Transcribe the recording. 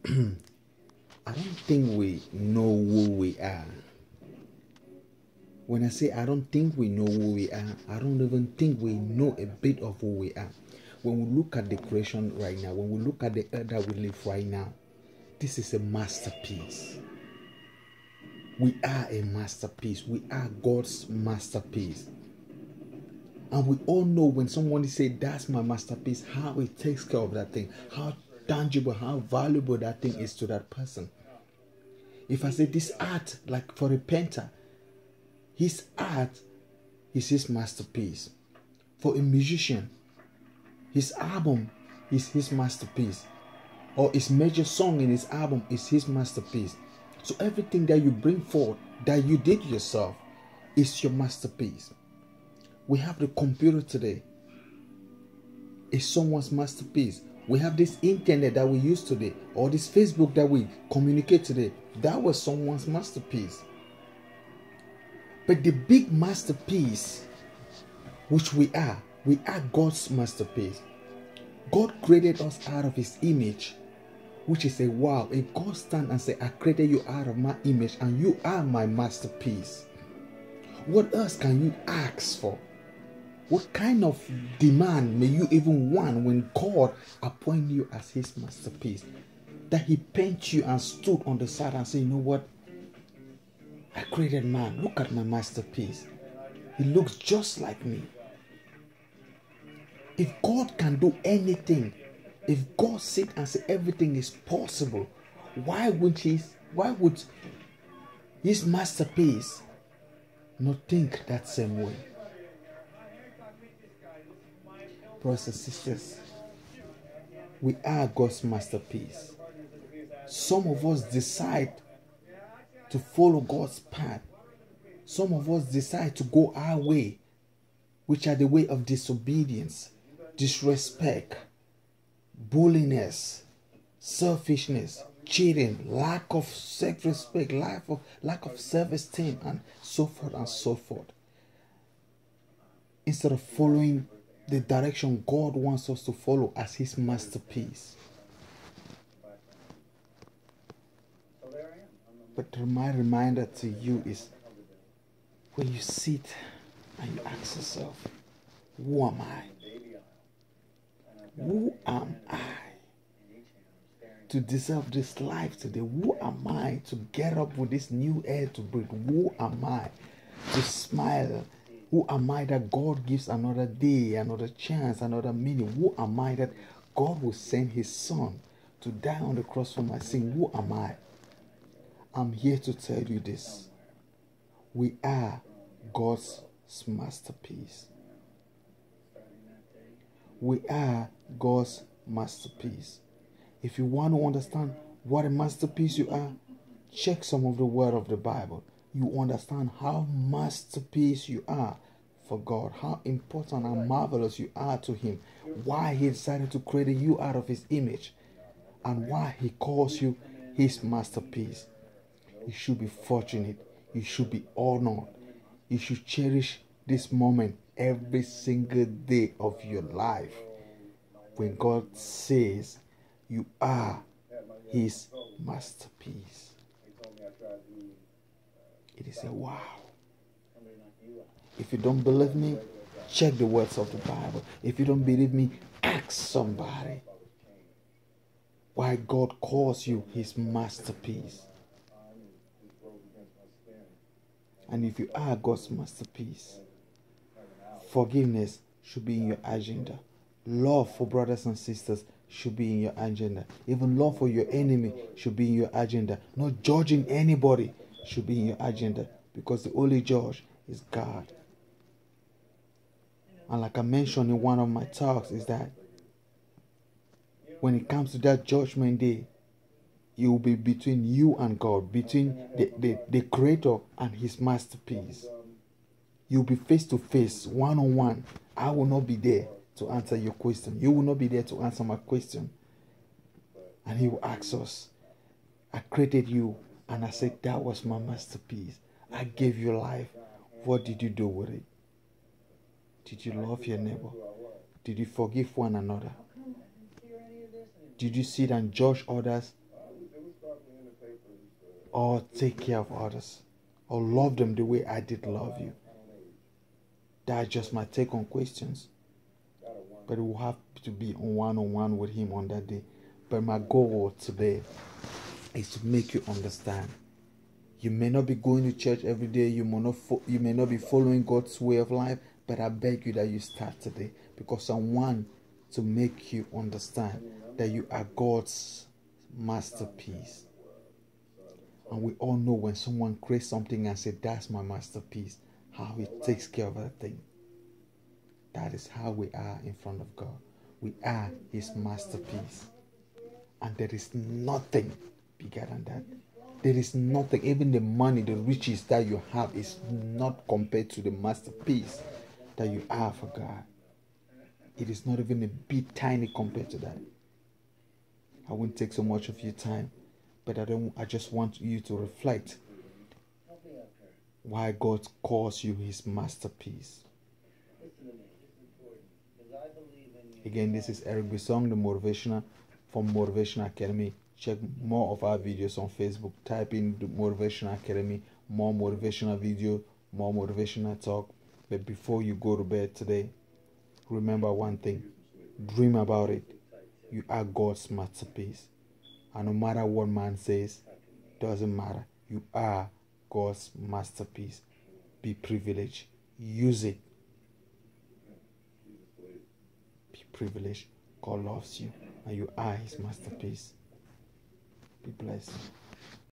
I don't think we know who we are. When I say I don't think we know who we are, I don't even think we know a bit of who we are. When we look at the creation right now, when we look at the earth that we live right now, this is a masterpiece. We are a masterpiece. We are God's masterpiece. And we all know when someone says that's my masterpiece, how it takes care of that thing, how tangible, how valuable that thing is to that person. If I say this art, like for a painter, his art is his masterpiece. For a musician, his album is his masterpiece. Or his major song in his album is his masterpiece. So everything that you bring forth, that you did yourself, is your masterpiece. We have the computer today. It's someone's masterpiece. We have this internet that we use today, or this Facebook that we communicate today. That was someone's masterpiece. But the big masterpiece, which we are God's masterpiece. God created us out of his image, which is a wow. If God stand and say, I created you out of my image and you are my masterpiece, what else can you ask for? What kind of demand may you even want when God appoint you as his masterpiece? That he paint you and stood on the side and say, you know what? I created man. Look at my masterpiece. He looks just like me. If God can do anything, if God sit and say everything is possible, why would his masterpiece not think that same way? Brothers and sisters, we are God's masterpiece. Some of us decide to follow God's path. Some of us decide to go our way, which are the way of disobedience, disrespect, bulliness, selfishness, cheating, lack of self-respect, lack of self-esteem, and so forth and so forth. Instead of following the direction God wants us to follow as his masterpiece. But my reminder to you is, when you sit and you ask yourself, who am I? Who am I to deserve this life today? Who am I to get up with this new air to breathe? Who am I to smile? Who am I that God gives another day, another chance, another minute? Who am I that God will send his son to die on the cross for my sin? Who am I? I'm here to tell you this. We are God's masterpiece. We are God's masterpiece. If you want to understand what a masterpiece you are, check some of the word of the Bible. You understand how masterpiece you are for God, how important and marvelous you are to him, why he decided to create you out of his image, and why he calls you his masterpiece. You should be fortunate. You should be honored. You should cherish this moment every single day of your life. When God says you are his masterpiece, it is a wow. If you don't believe me, check the words of the Bible. If you don't believe me, ask somebody why God calls you his masterpiece. And if you are God's masterpiece, forgiveness should be in your agenda. Love for brothers and sisters should be in your agenda. Even love for your enemy should be in your agenda. Not judging anybody should be in your agenda, because the only judge is God. And like I mentioned in one of my talks, is that when it comes to that judgment day, it will be between you and God, between the creator and his masterpiece. You'll be face to face, one on one. I will not be there to answer your question. You will not be there to answer my question. And he will ask us, I created you and I said that was my masterpiece. I gave you life. What did you do with it? Did you love your neighbor? Did you forgive one another? Did you sit and judge others or take care of others, or love them the way I did love you. That's just my take on questions. But it will have to be on one-on-one with him on that day. But my goal today is to make you understand. You may not be going to church every day. You may not be following God's way of life. But I beg you that you start today, because I want to make you understand that you are God's masterpiece. And we all know when someone creates something and says, that's my masterpiece, how he takes care of that thing. That is how we are in front of God. We are his masterpiece. And there is nothing bigger than that. There is nothing, even the money, the riches that you have is not compared to the masterpiece that you are for God. It is not even a bit tiny compared to that. I won't take so much of your time, but I just want you to reflect why God calls you his masterpiece. Again, this is Eric Bisong, the motivational from Motivational Academy. Check more of our videos on Facebook. Type in the Motivational Academy, more motivational video, more motivational talk. But before you go to bed today, remember one thing. Dream about it. You are God's masterpiece. And no matter what man says, doesn't matter. You are God's masterpiece. Be privileged. Use it. Be privileged. God loves you. And you are his masterpiece. Be blessed.